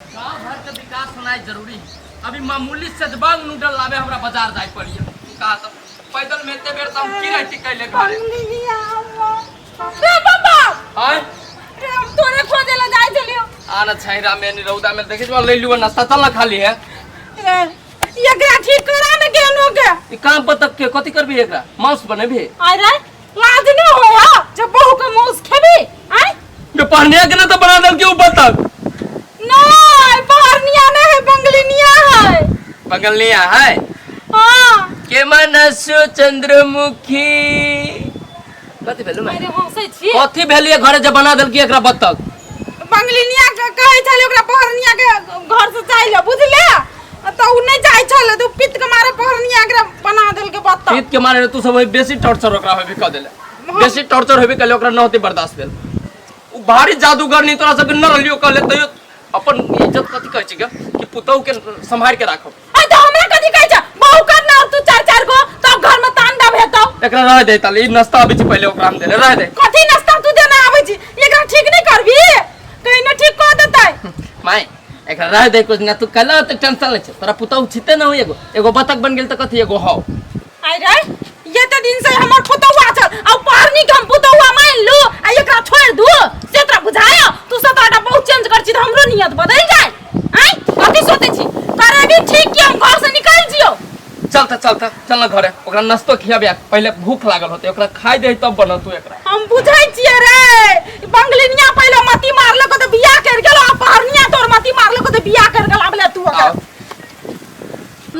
गांव भर के विकास होना जरूरी है। अभी मामूली सजबांग नूडल लावे हमरा बाजार जाए पड़ी का तो पैदल मेते बेर त हम की रहती कैले घरे रे पापा हां रे हम तोरे खोजे ला जाय चलियो आना छैरा में नि रौदा में देखे जो ले लियो नाश्ता चल ना खाली है रे एकरा ठीक करा में केनो के ई काम बतक के कथि करबी एकरा मांस बनेबी अरे लाज न होया जब बहू के मांस खेबी आय जो पहनिया के ना तो बना दल के ऊपर तक नहीं बहरनिया नहीं है बंगलिनिया है बंगलिया है हां के मनसु चंद्रमुखी कथि भेलु मैं अरे हंसै छी कथि भेलिए घरे जे बना दल के एकरा बतक बंगलिनिया के कहै छले ओकरा बहरनिया के घर से चाहिए बुझले तो उ नहीं जाय छले तो पित के मारे बहरनिया के बना देल के बत्ता पीत के मारे तू सब बेसी टॉर्चर ओकरा होबे क देले बेसी टॉर्चर होबे कले ओकरा न होते बर्दाश्त भेल उ भारी जादूगर नहीं तोरा सब न रहलियो कले तयो अपन इज्जत कथि कहै छी कि पुतौ के संभाल के राखो आ तो हमरा कथि कहै छ बहु करना तू चार चार गो तब घर में तांडा भेतौ एकरा रह दे ताले ई नाश्ता अबै छी पहले ओकरा हम देले रह दे कथि नाश्ता तू देना आबै छी एकरा ठीक नहीं करबी कहीं न ठीक कर देतै माय एकरा रह दे कुछ ना तू कला त टेंशन ले छ तोरा पुतौ छिते न हो एगो बतक बन गेल त कथि एगो हो आई रे ये तो दिन से हमर पुतौआ छ आ पारनी के हम पुतौआ मान लू आ एकरा छोड़ दू से तोरा बुझाया तू सताटा बहुत चेंज कर छी त हमरो नियत बदल जाय आई कथि सोचे छी करे भी ठीक कि हम घर से निकल जियो चलता चल ना घरे ओकरा नाश्तो खियाबे पहले भूख लागल होते ओकरा खाइ दे तब बन तू एकरा हम बुझाई छिए रे बंगलिनिया पहले मती मारले को त बियाह कर गेलो आ पारनिया तोर मती मारले को त बियाह कर गेल आबले तू ओकरा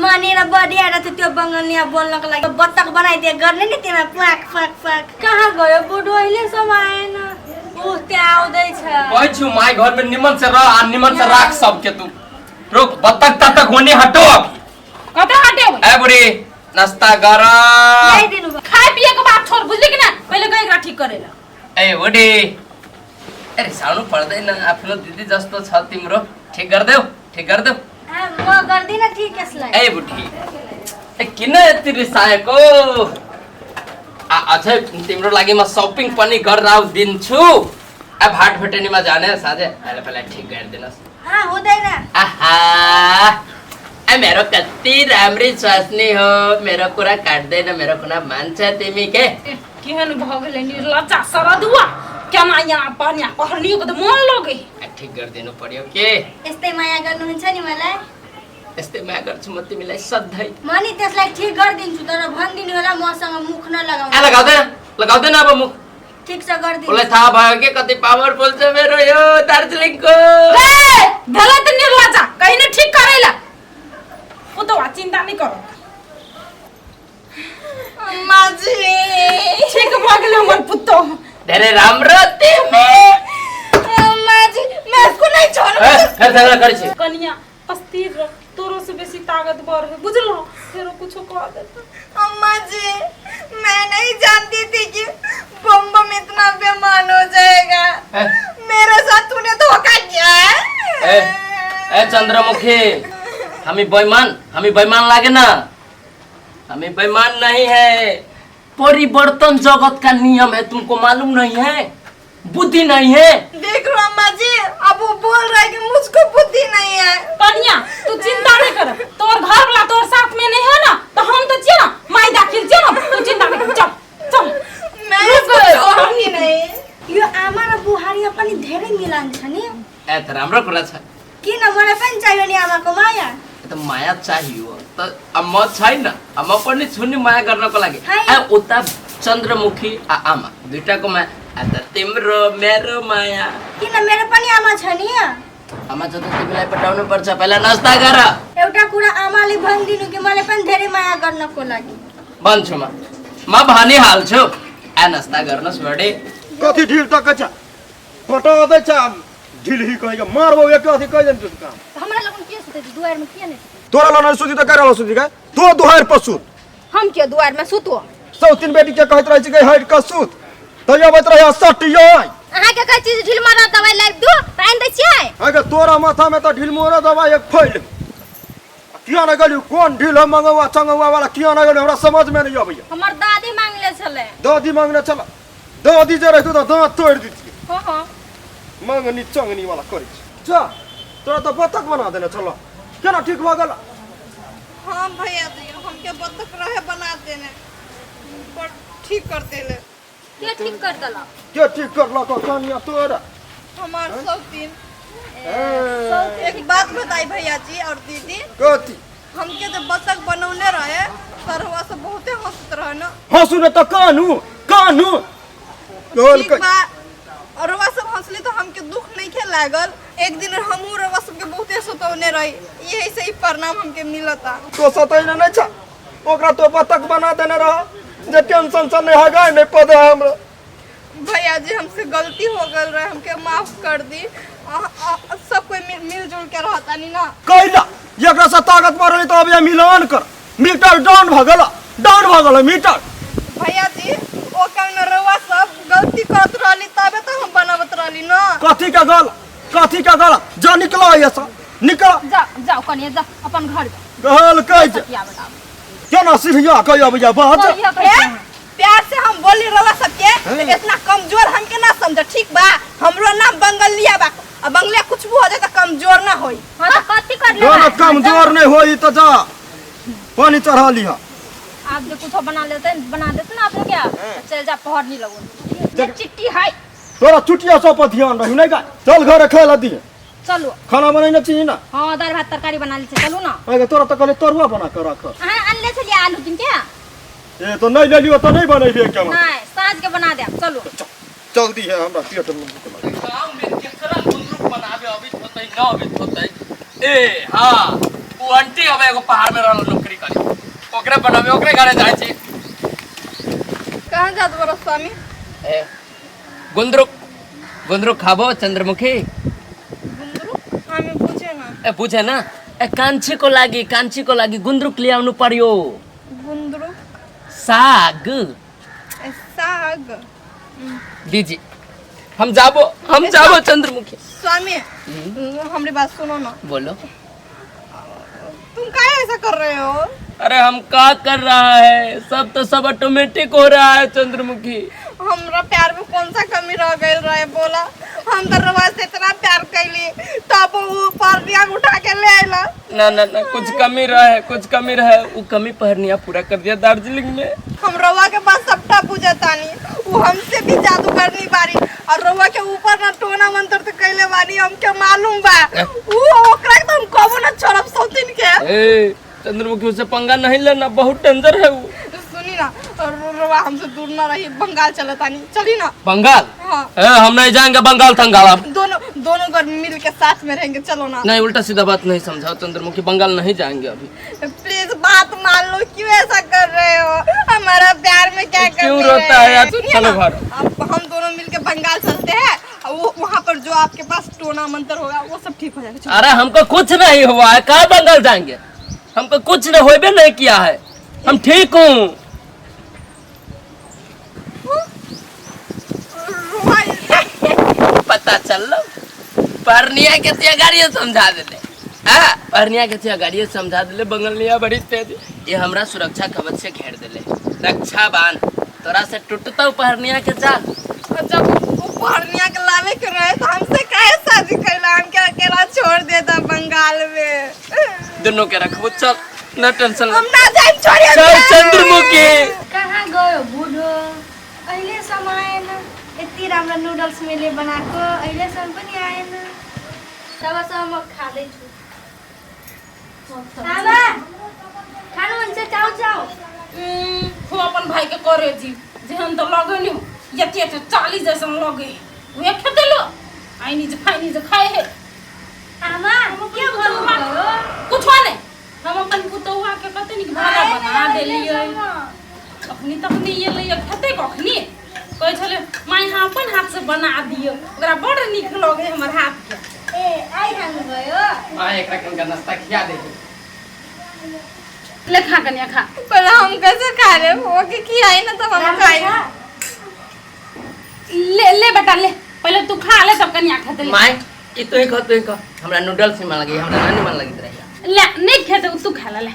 माने र बडिया र त्यो बंगलिया बोल्नको लागि बत्तक बनाइदिए गर्ने नि तिमी प्वाक प्वाक प्वाक कहाँ गयो बुढो अहिले सब आएन उ त्यहाँ आउँदै छ कहै छु माय घर में निमन से रह आ निमन से राख सब के तू रुक बत्तक तक होने हटो अभी कतै हटे ए बुढ़ी नाश्ता गर ल्याइ दिनु खाए पिए के बात छोड़ बुझली कि ना पहले गए एकरा ठीक करेला ए बुढ़ी अरे साउनु पर्दैन आफ्नो दिदी जस्तो छ तिम्रो ठीक कर देऊ म गर्दिन ठीक यसलाई ए बुढी ए किन यति रिसाएको आ अझै तिम्रो लागि म शपिङ पनि गरेर दिन्छु आ भाट भेटनीमा जाने साझे पहिले ठीक गरिदिनुस् हुँदैन आहा ए मेरो कति राम्री स्वास्नी हो मेरो कुरा काट्दैन मेरो कुरा मान्छ तिमी के केहन भ गेलै निर्लज्जा सरदुआ केना यहाँ पानी पहरनी को त मन लगे ठीक गरिदिनु पर्यो के यस्तै माया गर्नुहुन्छ नि मलाई यस्तै माया गर्छु म तिमीलाई सधैँ म नि त्यसलाई ठीक गरिदिन्छु तर भन्दिनु होला मसँग मुख नलगाउनु ए लगाउँदैन अब मुख ठीक छ गरिदिन्छु उसलाई थाहा भयो के कति पावरफुल छ मेरो यो दार्जिलिङको ए भला त निर्लज्जा कहीं न ठीक करेला वो तो चिंता नहीं करो अम्मा जी ठीक भ गेल हमर पुत्तो धेरै राम्रो तिमी अम्मा जी मैं इसको नहीं छोड़ूंगा फिर झगड़ा करै छी कनिया अस्थिर रह तोरो से बेसी ताकतवर है बुझलो तेरो कुछ कह देता अम्मा जी मैं नहीं जानती थी कि बम बम इतना बेईमान हो जाएगा मेरे साथ तूने धोखा किया है ए चंद्रमुखी हमें बेईमान लागे ना हमें बेईमान नहीं है परिवर्तन जगत का नियम है तुमको मालूम नहीं है बुद्धि नहीं है देख लो अम्मा जी अब वो बोल रहा है कि मुझको बुद्धि नहीं है कनिया तू चिंता नहीं कर तोर घर वाला तोर साथ में नहीं है ना तो हम तो छिए ना माई दाखिल छिए ना तू चिंता नहीं कर चल मैं इसको छोड़ूंगी नहीं यो आमा र बुहारी पनि धेरै मिलान छ नि ए त राम्रो कुरा छ किन मलाई पनि चाहियो नि आमाको माया त माया चाहियो त म छैन म पनि छु नि माया गर्नको लागि है। ए उता चन्द्रमुखी आमा दुईटाको माया त तिम्रो मेरो माया किन मेरो पनि आमा छ नि आमा त तिमीलाई पटाउनु पर्छ पहिला नास्ता गर एउटा कुरा आमाले भनिदिनु कि मलाई पनि धेरै माया गर्नको लागि भन्छु म भनिहाल्छु ए नास्ता गर्नुहोस् बढी कति ढिल तक छ पटाउँदै छ ढिल ही कहिगा मारबो एक कति कहिदैन त्यो काम हमरा लगन के सुते दुआरमा के नै तोरा लना सुति त करेला सुति का तो दुहार पसुत हम के दुआरमा सुतो सौ तीन बेटी के कहत रहै छै कि हाइट का सुत तय अबैत रहै सटियो अहाँ के कहि चीज ढिल मारा दवाई लाइब दू पाइन दै छियै अगर तोरा माथा में तो ढिल मोरा दवाई एक फैल किया न गलियो कोन ढिल मंगवा चंगवा वाला किया न गलियो हमरा समझ में नहीं आबैया हमर दादी मांगले छले दादी मांगने चला दादी जे रहतो त दांत तोड़ दितिए हो मंगनी चंगनी वाला करै छ जा तोरा तो बतख बना देने चलो केना ठीक भ गेल हाँ भैया जी हमके बतख रहे बना देने पर ठीक कर देले। के ठीक कर दला के ठीक करला तो कनिया तोरा हमार सब दिन एक बात बताई भैया जी और दीदी कथी हमके जब बतख बनौने रहे सरवा से बहुते हंसत रहे ना। हंसू ने तो कानू कानू बोल ठीक बा और रवा सब हंसली तो हमके दुख नहीं खे लागल। एक दिन हमहू रवा सबके बहुते सतौने रही यही से ही परिणाम हमके मिलता। तो सतैने नहीं छ ओकरा तो बतख बना देने रह जे टेंशन से नहीं हगाय नहीं पदे हमरा। भैया जी हमसे गलती हो गल रहे हमके माफ कर दी। सब कोई मिलजुल के रहता नहीं ना। कैला एकरा से ताकत बढ़ली तो अब ये मिलान कर मीटर डाउन भ गेल मीटर। भैया जी ओ कल में रवा सब गलती करत रहली तबे तो हम बनावत रहली ना। कथी का गल जा निकलो ऐसा निकल जा जाओ कनिया जा अपन घर जा गल कह जे क्या बताओ केना सिरिया कह अब जा बात कहिया कैसे हैं? प्यार से हम बोली रवा सबके तो इतना कमजोर हमके ना समझ ठीक बा। हमरो नाम बंगलिया बा अब बंगलिया कुछ भी हो जाए तो कमजोर ना होई। हां तो कथी कर ले दोनों कमजोर नहीं होई तो जा पानी चढ़ा लिया। आप जो कुछ बना देते ना आपने क्या चल जा पहर नहीं लगो ये चिट्ठी है। तोरा चुटिया सब पर ध्यान रही नहीं का चल घर खेला दिए चलो खाना बनाने चाहिए ना। हाँ दाल भात तरकारी बना ले चलो ना। अरे तोरा तो कहले तरुआ बना कर रख हाँ अल्ले चलिए आलू तुम क्या ए तो नहीं ले लियो तो नहीं बनेबे क्या नहीं साज के बना दे चलो जल्दी है हमरा पेट में भूख लगे। गांव में केकरा गुंदरुक बनावे अभी होतै ना अभी होतै ए हां वो आंटी अब एगो पहाड़ में रहल नौकरी करी ओकरे बनावे ओकरे घरे जाय छी। कहां जात बरो स्वामी? ए गुंदरुक खाबो चंद्रमुखी गुंदरू हमें पूछे ना। ए पूछे ना ए कांची को लागी गुंदरुक ले आउनु पर्यो। गुंदरू साग साग दीजिए हम जाबो चंद्रमुखी। स्वामी हमारी बात सुनो ना। बोलो तुम काहे ऐसा कर रहे हो? अरे हम का कर रहा है सब ऑटोमेटिक हो रहा है चंद्रमुखी। हमरा प्यार में कौन सा कमी रह गई रहे बोला। हम तो रवा से इतना प्यार कैली तब वो पारनिया उठा के ले आइला। ना कुछ कमी रहे वो कमी पहरनिया पूरा कर दिया दार्जिलिंग में। हम रवा के पास सबटा पूजा तानी वो हमसे भी जादू करनी बारी और रवा के ऊपर ना टोना मंत्र तो कैले बानी हमके मालूम बा। वो ओकरा तो हम कबो ना छोड़ब सौतिन के। ए चंद्रमुखी उसे पंगा नहीं लेना बहुत डेंजर है वो। सुनी ना रवा हमसे दूर ना रही बंगाल चले तानी चली ना। बंगाल हाँ हम नहीं जाएंगे बंगाल थंगाल अब। दोनों घर मिल के साथ में रहेंगे चलो ना। नहीं उल्टा सीधा बात नहीं समझाओ चंद्रमुखी बंगाल नहीं जाएंगे अभी। प्लीज बात मान लो क्यों ऐसा कर रहे हो? हमारा प्यार में क्या कर क्यों रोता है यार? चलो घर। अब हम दोनों मिलके बंगाल चलते हैं वो वहाँ पर जो आपके पास टोना मंत्र होगा वो सब ठीक हो जाएगा। अरे हमको कुछ नहीं हुआ है कहाँ बंगाल जाएंगे हमको कुछ नहीं होबे नहीं किया है हम ठीक हूँ। पता चल लो परनिया के तिया गाड़िया समझा देले परनिया के तिया गाड़िया समझा देले बंगलिया बड़ी तेज ये हमरा सुरक्षा कवच से घेर देले रक्षा बांध तोरा से टूटता परनिया के चाल। जब वो परनिया के लावे के रहे तो हमसे काहे शादी कैला? हम क्या अकेला छोड़ देता बंगाल में? दोनों के रखबो चल न टेंशन हम ना जाए छोड़िए। चल चंद्रमुखी कहाँ गयो बूढ़ो अहिले समय आएन यति राम्रो नुडल्स मैले बनाएको अहिलेसम्म पनि आएन। तबसम्म म खाँदैछु। आमा खानुहुन्छ चाउ चाउ हो अपन भाई के करे जी जेहन तो लगे नी यति 40 जैसा लगे वे खेते लो आइनी जे फाइनी जे खाए है। आमा के गर्नुभयो? कुछ नहीं हम अपन पुतौहा के कते निक भाजा बना देलियै अपनी तखनी ये ले खेते कखनी कहै छले माई हां अपन हाथ से बना दियो ओकरा बड़ निक लगे हमर हाथ के। ए आइ खानुभयो? हां एकरा कनका नाश्ता खिया दे ले खा कन्या खा। पर हम कैसे खा रहे हो कि खियाई ना तब हम खाई। ले बेटा ले पहले तू खा ले तब कन्या खाते ले। माय ई तो ही खा हमरा नूडल्स मन लगी हमरा नानी मन लगी रही ले नहीं खेते तू खा ले।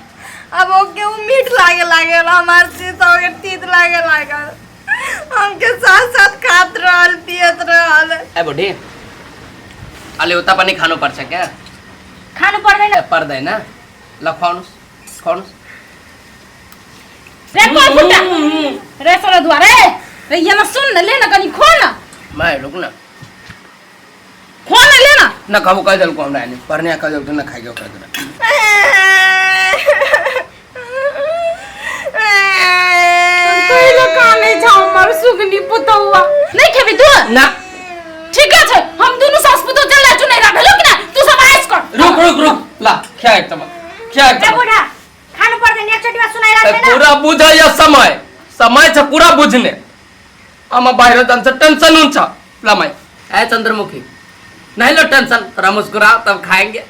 अब ओके वो मीठ लागे हमार चीज तो तीत लागे हमके साथ खात रहल पियत रहल। ए बुढ़ी अले उता पानी खानो पर्छ क्या खानु पर्दैन पर्दैन ल खुवाउनुहोस् खुवाउनुहोस् रे कोई फुटा रे सोरा द्वारे रे ये ना सुन ले ना कनी खो ना मैं रुक न खो ना ले ना न खाबो कह दल को हमरा नि परने कह दल न खाइयो कह दल कइले काने छाउ मार सुगनी पुतौआ नहीं खेबी तू ना ठीक है हम दोनों सास पुतो चल जा चुनै राखलो कि ना तू सब आइस कर रुक रुक रुक ला क्या एकदम क्या ए एकदम बुढा खानु पर्दैन एकचोटी मा सुनाइ राख्दैन पूरा बुझ या समय समय छ पूरा बुझने आमा बाहिर जान्छ टेंशन हुन्छ ला मैं ए चंद्रमुखी नहीं लो टेंशन थोड़ा मुस्कुराओ तब खाएंगे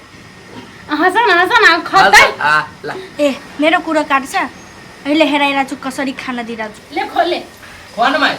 हसन खतै आ ला ए मेरो कुरा काट्छ अहिले हेराइरा छु कसरी खाना दिइराछु ले खोले खुवान मैं